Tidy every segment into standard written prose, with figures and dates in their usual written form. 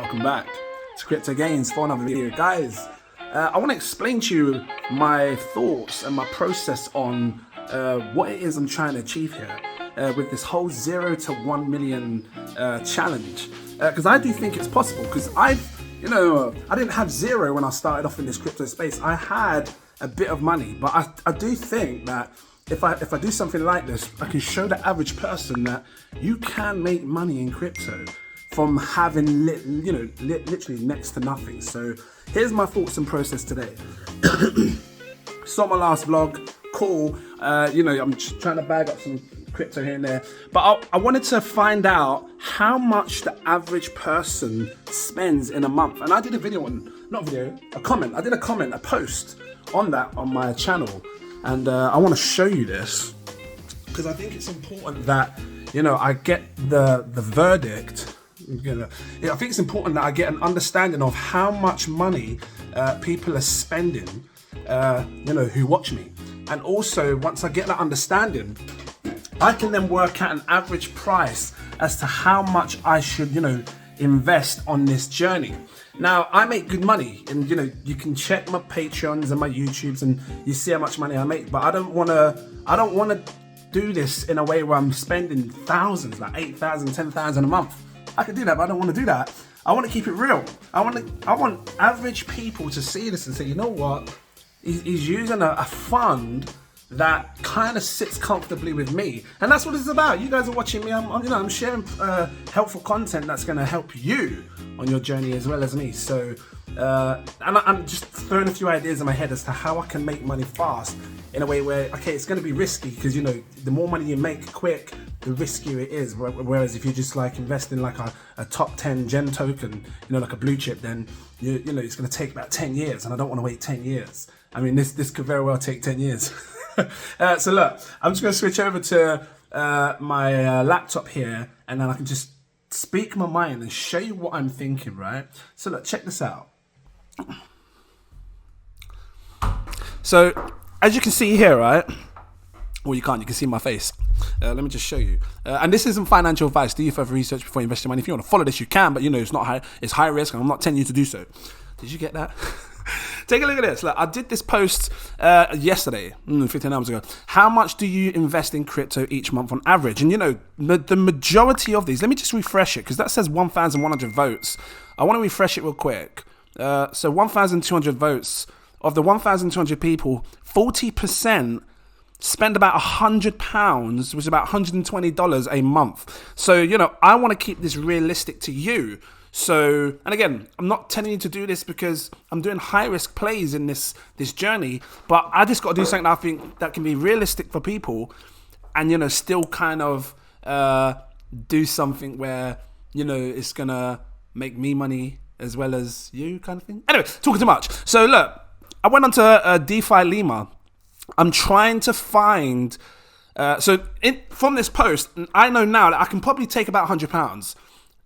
Welcome back to Crypto Gains for another video. Guys, I want to explain to you my thoughts and my process on what it is I'm trying to achieve here with this whole 0 to 1 million challenge. Because I do think it's possible, because I didn't have zero when I started off in this crypto space. I had a bit of money, but I do think that if I do something like this, I can show the average person that you can make money in crypto from having literally next to nothing. So here's my thoughts and process today. Saw my last vlog, cool. I'm just trying to bag up some crypto here and there, but I wanted to find out how much the average person spends in a month. And I did a video a post on that on my channel. And I want to show you this because I think it's important that, I get the verdict. I think it's important that I get an understanding of how much money people are spending, who watch me. And also, once I get that understanding, I can then work out an average price as to how much I should, invest on this journey. Now, I make good money, and you can check my Patreons and my YouTubes, and you see how much money I make. But I don't want to do this in a way where I'm spending thousands, like 8,000, 10,000 a month. I can do that, but I don't want to do that. I want to keep it real. I want average people to see this and say, you know what? He's using a fund that kind of sits comfortably with me, and that's what it's about. You guys are watching me. I'm sharing helpful content that's going to help you on your journey as well as me. So, and I'm just throwing a few ideas in my head as to how I can make money fast in a way where, okay, it's going to be risky because the more money you make quick, the riskier it is. Whereas if you just like invest in like a top 10 gen token, like a blue chip, then it's going to take about 10 years, and I don't want to wait 10 years. I mean, this could very well take 10 years. So look, I'm just going to switch over to my laptop here, and then I can just speak my mind and show you what I'm thinking, right? So look, check this out. So as you can see here, right? Well, you can see my face. Let me just show you. And this isn't financial advice. Do your further research before you invest your money. If you want to follow this, you can, but it's not high. It's high risk, and I'm not telling you to do so. Did you get that? Take a look at this. Look, I did this post yesterday, 15 hours ago. How much do you invest in crypto each month on average? And the majority of these, let me just refresh it because that says 1,100 votes. I want to refresh it real quick. So 1,200 votes. Of the 1,200 people, 40% spend about £100, which is about $120 a month. So, I want to keep this realistic to you. So, and again, I'm not telling you to do this because I'm doing high risk plays in this journey, but I just got to do something that I think that can be realistic for people, and still kind of do something where it's gonna make me money as well as you, kind of thing. Anyway, talking too much. So look, I went onto DeFi Lima. I'm trying to find. From this post, I know now that I can probably take about £100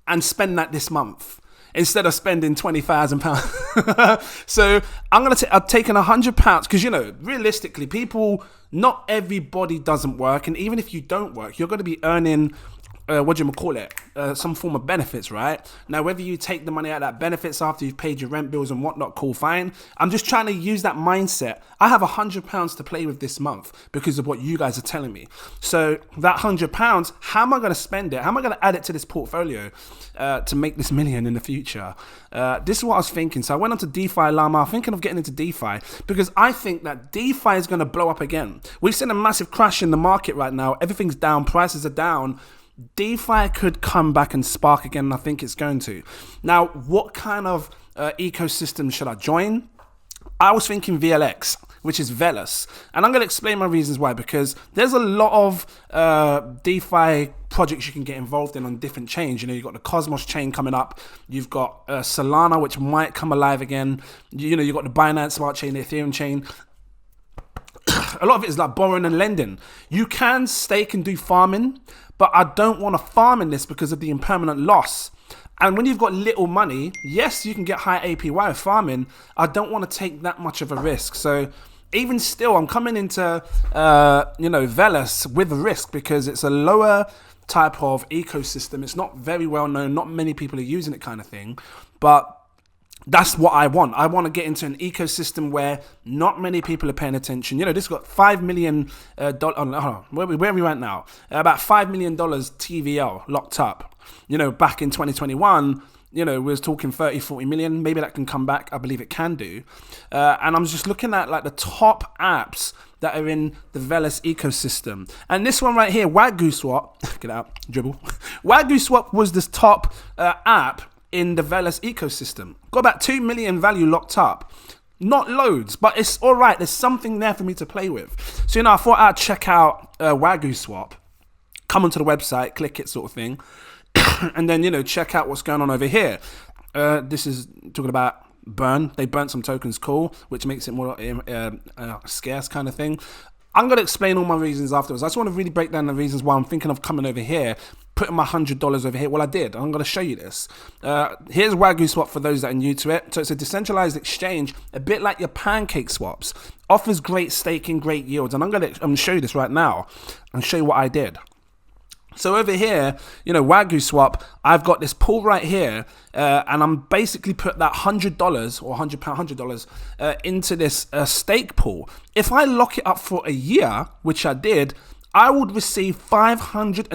and spend that this month instead of spending £20,000. So I've taken £100 because realistically, not everybody doesn't work, and even if you don't work, you're going to be earning some form of benefits, right? Now, whether you take the money out of that benefits after you've paid your rent bills and whatnot, cool, fine. I'm just trying to use that mindset. I have £100 to play with this month because of what you guys are telling me. So that £100, how am I going to spend it? How am I going to add it to this portfolio to make this million in the future? This is what I was thinking. So I went onto DeFi Llama. I'm thinking of getting into DeFi because I think that DeFi is going to blow up again. We've seen a massive crash in the market right now. Everything's down. Prices are down. DeFi could come back and spark again, and I think it's going to. Now, what kind of ecosystem should I join? I was thinking VLX, which is Velas, and I'm going to explain my reasons why, because there's a lot of DeFi projects you can get involved in on different chains. You've got the Cosmos chain coming up, you've got Solana, which might come alive again, you've got the Binance Smart Chain, the Ethereum chain. A lot of it is like borrowing and lending. You can stake and do farming, but I don't want to farm in this because of the impermanent loss. And when you've got little money, yes, you can get high APY with farming. I don't want to take that much of a risk. So even still, I'm coming into, Velas with risk because it's a lower type of ecosystem. It's not very well known. Not many people are using it, kind of thing. But that's what I want. I want to get into an ecosystem where not many people are paying attention. You know, this got $5 million. Where are we right now? About $5 million TVL locked up. You know, back in 2021. You know, we was talking 30, 40 million. Maybe that can come back. I believe it can do. And I'm just looking at like the top apps that are in the Velas ecosystem. And this one right here, WagyuSwap, get out, dribble. WagyuSwap was this top app in the Velas ecosystem. Got about 2 million value locked up. Not loads, but it's all right. There's something there for me to play with. So, you know, I thought I'd check out WagyuSwap. Come onto the website, click it sort of thing. And then, you know, check out what's going on over here. This is talking about burn. They burnt some tokens, cool, which makes it more scarce kind of thing. I'm going to explain all my reasons afterwards. I just want to really break down the reasons why I'm thinking of coming over here, putting my $100 over here. Well, I did. I'm going to show you this. Here's WagyuSwap for those that are new to it. So it's a decentralized exchange, a bit like your pancake swaps. Offers great staking, great yields. And I'm going to show you this right now and show you what I did. So over here, you know, WagyuSwap, I've got this pool right here, and I'm basically put that $100 or $100 into this stake pool. If I lock it up for a year, which I did, I would receive 592%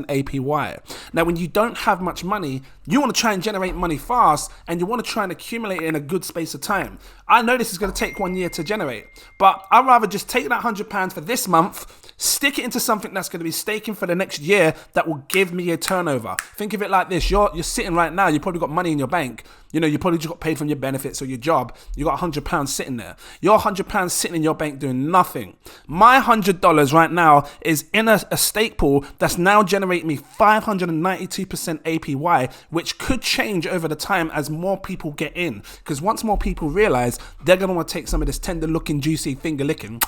APY. Now, when you don't have much money, you want to try and generate money fast, and you want to try and accumulate it in a good space of time. I know this is going to take 1 year to generate, but I'd rather just take that £100 for this month, stick it into something that's going to be staking for the next year that will give me a turnover. Think of it like this. You're sitting right now, you probably got money in your bank. You know, you probably just got paid from your benefits or your job. You got £100 sitting there. Your £100 sitting in your bank doing nothing. My $100 right now is in a stake pool that's now generating me 592% APY, which could change over the time as more people get in. Because once more people realize they're going to want to take some of this tender looking, juicy, finger licking,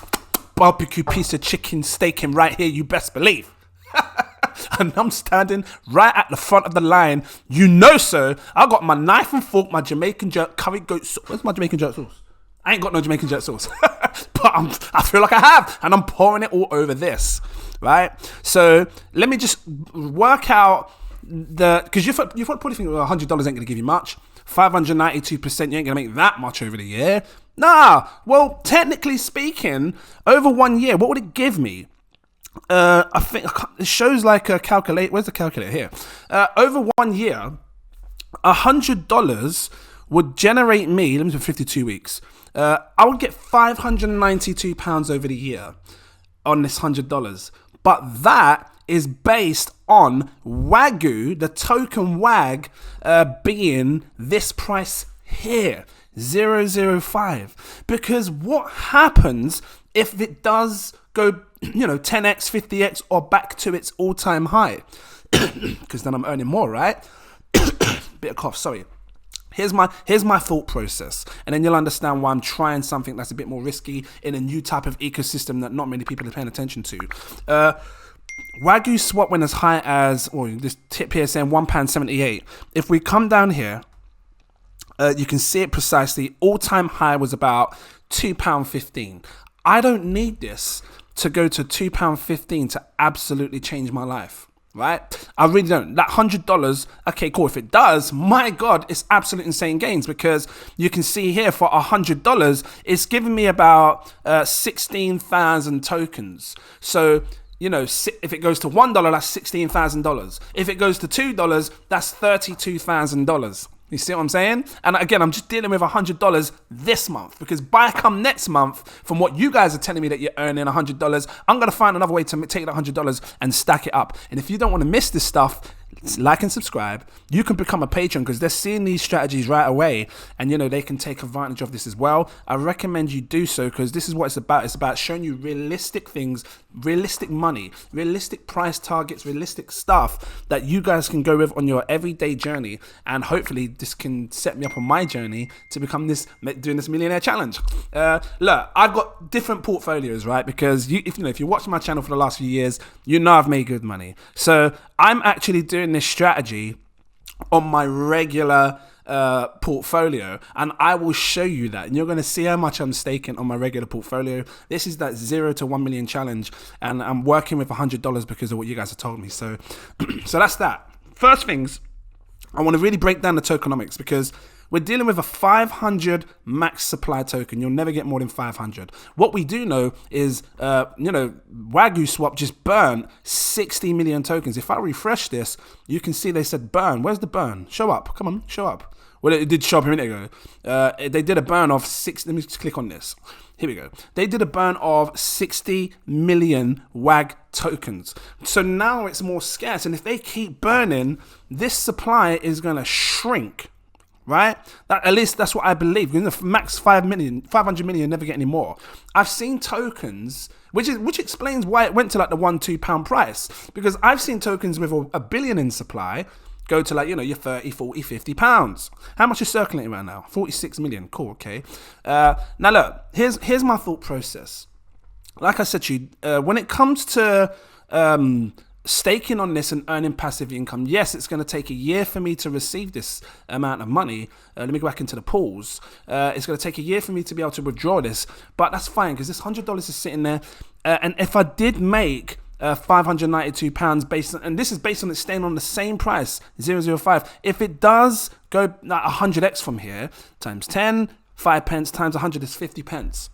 barbecue piece of chicken staking right here, you best believe. And I'm standing right at the front of the line. You know, so I got my knife and fork, my Jamaican jerk curry goat sauce. Where's my Jamaican jerk sauce? I ain't got no Jamaican jerk sauce. But I feel like I have. And I'm pouring it all over this. Right? So let me just work out because you've probably think $100 ain't going to give you much. 592%, you ain't going to make that much over the year. Nah. Well, technically speaking, over 1 year, what would it give me? I think it shows like a calculate. Where's the calculator here? Over 1 year, $100 would generate me. Let me do 52 weeks. I would get £592 over the year on this $100. But that is based on Wagyu, the token WAG, being this price here, 0.005. Because what happens if it does go, you know, 10x, 50x, or back to its all-time high? Because then I'm earning more, right? Bit of cough, sorry. Here's my thought process, and then you'll understand why I'm trying something that's a bit more risky in a new type of ecosystem that not many people are paying attention to. WagyuSwap went as high as, or this tip here saying £1.78. If we come down here, you can see it precisely. All-time high was about £2.15. I don't need this to go to £2.15 to absolutely change my life, right? I really don't. That $100, okay, cool. If it does, my God, it's absolute insane gains, because you can see here for $100, it's giving me about 16,000 tokens. So, you know, if it goes to $1, that's $16,000. If it goes to $2, that's $32,000. You see what I'm saying? And again, I'm just dealing with $100 this month, because by come next month, from what you guys are telling me that you're earning $100, I'm going to find another way to take that $100 and stack it up. And if you don't want to miss this stuff, like and subscribe. You can become a patron, because they're seeing these strategies right away, and you know they can take advantage of this as well. I recommend you do so, because this is what it's about. It's about showing you realistic things, realistic money, realistic price targets, realistic stuff that you guys can go with on your everyday journey, and hopefully this can set me up on my journey to become doing this millionaire challenge. Look, I've got different portfolios, right? Because if you watch my channel for the last few years, you know I've made good money. So I'm actually doing this strategy on my regular portfolio, and I will show you that, and you're going to see how much I'm staking on my regular portfolio. This is that 0 to 1 million challenge, and I'm working with $100 because of what you guys have told me. So so that's that. First things, I want to really break down the tokenomics, because we're dealing with a 500 max supply token. You'll never get more than 500. What we do know is, WagyuSwap just burned 60 million tokens. If I refresh this, you can see they said burn. Where's the burn? Show up. Come on, show up. Well, it did show up a minute ago. They did a burn of let me just click on this. Here we go. They did a burn of 60 million WAG tokens. So now it's more scarce. And if they keep burning, this supply is going to shrink. Right? At least that's what I believe. In the max 500 million, never get any more. I've seen tokens, which explains why it went to like the £1-2 price. Because I've seen tokens with a billion in supply go to like, your 30, 40, 50 pounds. How much is circulating right now? 46 million. Cool, okay. Now look, here's my thought process. Like I said to you, when it comes to staking on this and earning passive income, yes, it's going to take a year for me to receive this amount of money. Let me go back into the pools. It's going to take a year for me to be able to withdraw this, but that's fine, because this $100 is sitting there. And if I did make £592 based on, and this is based on it staying on the same price, 0.005. If it does go like 100x from here, times 10, 5 pence, times 100 is 50 pence.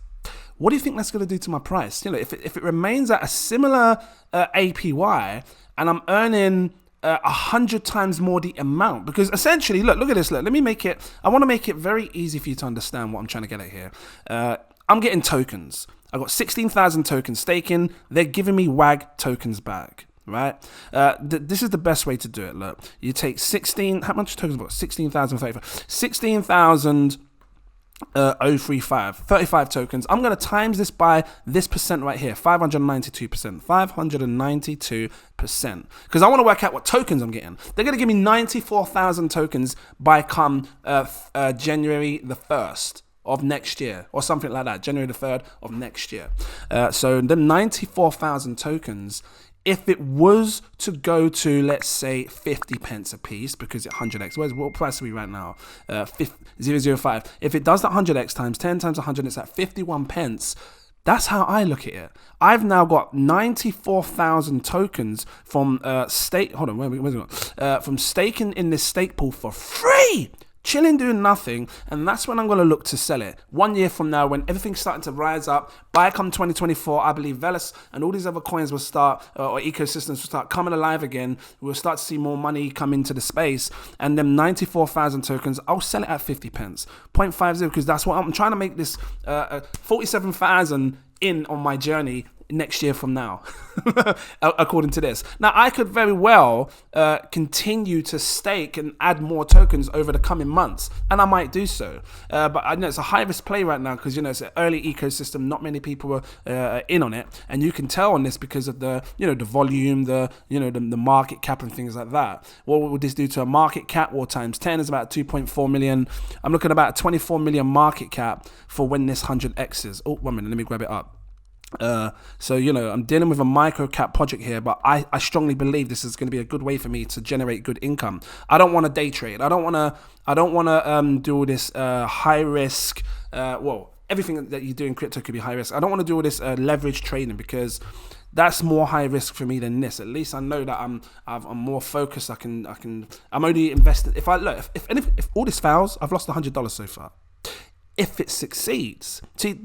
What do you think that's going to do to my price? If it remains at a similar APY, and I'm earning 100 times more the amount, because essentially, look at this. Look, let me make it. I want to make it very easy for you to understand what I'm trying to get at here. I'm getting tokens. I got 16,000 tokens staking. They're giving me WAG tokens back. Right? This is the best way to do it. Look, you take 16. How much tokens? I've got 16,035. 16,000. 35 tokens. I'm going to times this by this percent right here, 592%, because I want to work out what tokens I'm getting. They're going to give me 94,000 tokens by come January the 1st of next year, or something like that, January the 3rd of next year. So the 94,000 tokens, if it was to go to, let's say, 50 pence a piece, because it's 100x, what price are we right now? 0.005. If it does that 100x times 10 times 100, it's at 51 pence. That's how I look at it. I've now got 94,000 tokens from stake. Hold on, where's it gone? From staking in this stake pool for free. Chilling, doing nothing, and that's when I'm going to look to sell it. 1 year from now, when everything's starting to rise up, by come 2024, I believe Velas and all these other coins will start, or ecosystems will start coming alive again. We'll start to see more money come into the space, and then 94,000 tokens, I'll sell it at 50 pence, 0.50, because that's what I'm trying to make this 47,000 in on my journey next year from now, according to this. Now, I could very well continue to stake and add more tokens over the coming months, and I might do so. But I know it's a high-risk play right now, because it's an early ecosystem. Not many people are in on it, and you can tell on this because of the the volume, the market cap and things like that. What would this do to a market cap? Well, times 10 is about 2.4 million. I'm looking at about 24 million market cap for when this 100x's. Oh, 1 minute, let me grab it up. So I'm dealing with a micro cap project here, but I strongly believe this is going to be a good way for me to generate good income. I don't want to day trade. I don't want to do all this high risk. Everything that you do in crypto could be high risk. I don't want to do all this leverage trading, because that's more high risk for me than this. At least I know that I'm more focused. I'm only invested. If all this fails, I've lost $100 so far. If it succeeds, see,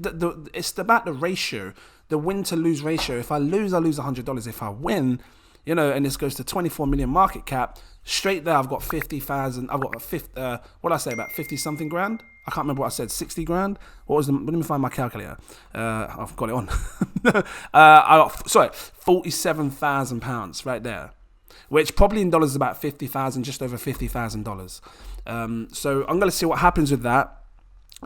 it's about the ratio, the win to lose ratio. If I lose, I lose $100. If I win, and this goes to 24 million market cap, straight there, I've got 50,000. I've got what did I say, about 50 something grand? I can't remember what I said, 60 grand? Let me find my calculator. I've got it on. I got, 47,000 pounds right there, which probably in dollars is about 50,000, just over $50,000. So I'm going to see what happens with that.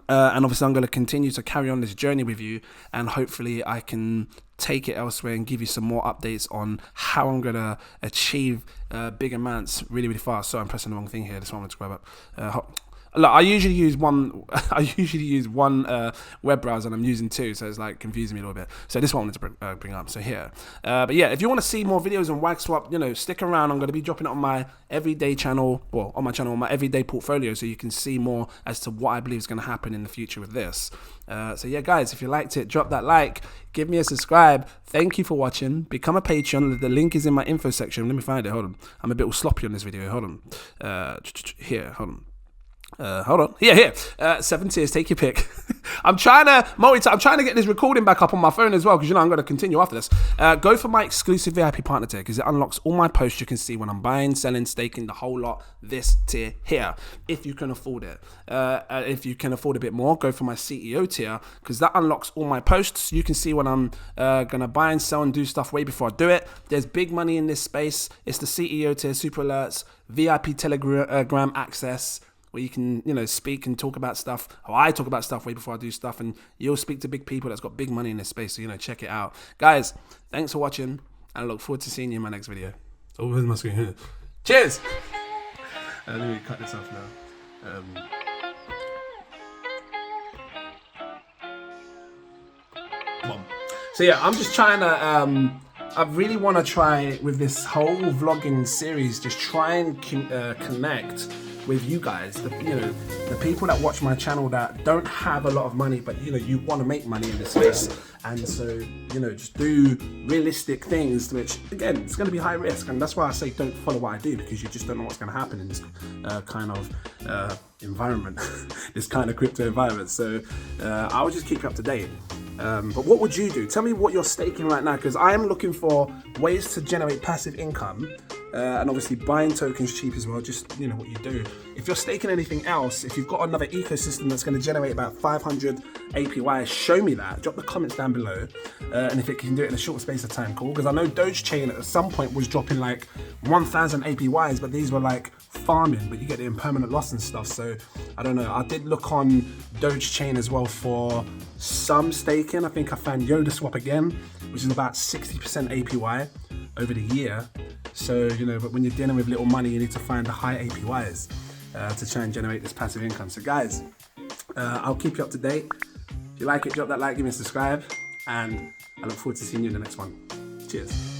And obviously I'm going to continue to carry on this journey with you, and hopefully I can take it elsewhere and give you some more updates on how I'm going to achieve big amounts really, really fast. So I'm pressing the wrong thing here. This one I want to grab up. look, I usually use one. I usually use one web browser, and I'm using two, so it's like confusing me a little bit. So this one I wanted to bring up. So here, but yeah, if you want to see more videos on WagyuSwap, you know, stick around. I'm going to be dropping it on my everyday channel, well, on my everyday portfolio, so you can see more as to what I believe is going to happen in the future with this. So yeah, guys, if you liked it, drop that like, give me a subscribe. Thank you for watching. Become a Patreon. The link is in my info section. Let me find it. Hold on. I'm a bit all sloppy on this video. Hold on. Here. Hold on. Hold on. Here. 7 tiers. Take your pick. I'm trying to get this recording back up on my phone as well, because you know I'm going to continue after this. Go for my exclusive VIP partner tier, because it unlocks all my posts you can see when I'm buying, selling, staking, the whole lot. This tier here, if you can afford it. If you can afford a bit more, go for my CEO tier, because that unlocks all my posts. You can see when I'm gonna buy and sell and do stuff way before I do it. There's big money in this space. It's the CEO tier, super alerts, VIP Telegram access, where you can, you know, speak and talk about stuff. How I talk about stuff way before I do stuff, and you'll speak to big people that's got big money in this space. So, you know, check it out. Guys, thanks for watching, and I look forward to seeing you in my next video. Oh, where's my screen? Cheers! Let me cut this off now. So yeah, I'm just trying to, I really want to try with this whole vlogging series, just try and connect with you guys, the people that watch my channel that don't have a lot of money, but you know, you want to make money in this space. And so, you know, just do realistic things, which again, it's going to be high risk. And that's why I say don't follow what I do, because you just don't know what's going to happen in this kind of environment, this kind of crypto environment. So I'll just keep you up to date. But what would you do? Tell me what you're staking right now, because I am looking for ways to generate passive income, and obviously buying tokens cheap as well. Just, you know, what you do. If you're staking anything else, if you've got another ecosystem that's going to generate about 500 APY, show me that. Drop the comments down below, and if it can do it in a short space of time, cool. Because I know Doge Chain at some point was dropping like 1,000 APYs, but these were like farming, but you get the impermanent loss and stuff. So I don't know. I did look on Doge Chain as well for some staking. I think I found YODASwap again, which is about 60% APY over the year. So, you know, but when you're dealing with little money, you need to find the high APYs to try and generate this passive income. So guys, I'll keep you up to date. If you like it, drop that like, give me a subscribe, and I look forward to seeing you in the next one. Cheers.